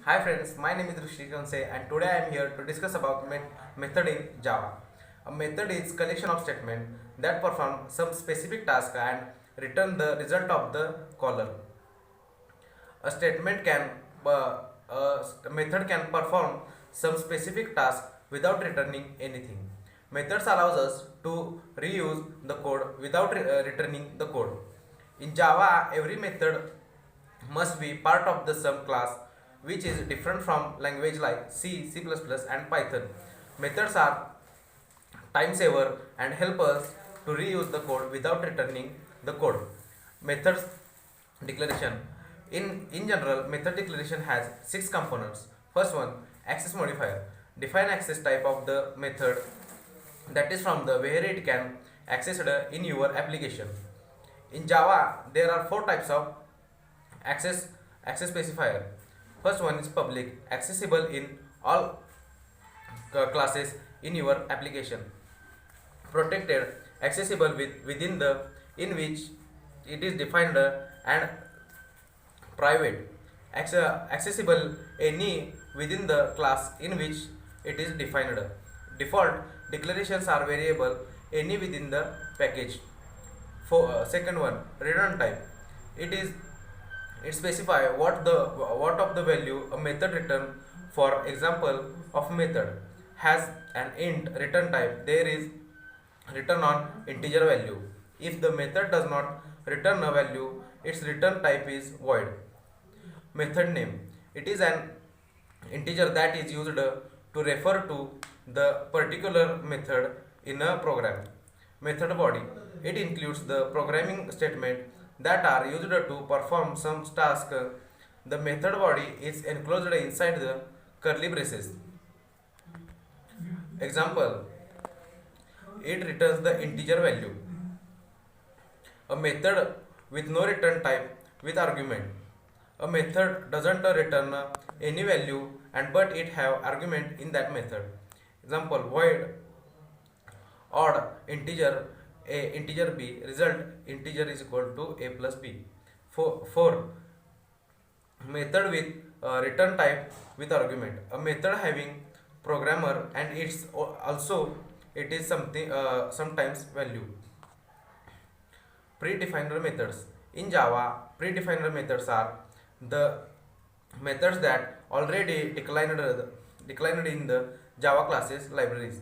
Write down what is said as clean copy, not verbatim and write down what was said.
Hi friends, my name is Rishi Kanse and today I am here to discuss about method in Java. A method is collection of statements that perform some specific task and return the result of the caller. A statement can a method can perform some specific task without returning anything. Methods allows us to reuse the code without returning the code. In Java, every method must be part of the sum class, which is different from language like C, C++, and Python. Methods are time saver and help us to reuse the code without returning the code. Methods declaration. In general, method declaration has six components. First one, access modifier. Define access type of the method, that is from the where it can accessed in your application. In Java, there are four types of access access specifier. First one is public, accessible in all classes in your application. Protected, accessible within the in which it is defined, and private, accessible any within the class in which it is defined. Default declarations are variable any within the package. For second one, return type. It is it specify what of the value a method return. For example, of method has an int return type, there is return on integer value. If the method does not return a value, its return type is void. Method name, it is an integer that is used to refer to the particular method in a program. Method body, it includes the programming statement that are used to perform some task. The method body is enclosed inside the curly braces. Example, it returns the integer value. A method with no return type with argument. A method doesn't return any value and but it have argument in that method. Example, void odd integer a integer b, result integer is equal to a plus b. For method with return type with argument, a method having programmer and it's also it is something sometimes value. Predefined methods. In Java, predefined methods are the methods that already declined in the Java classes libraries.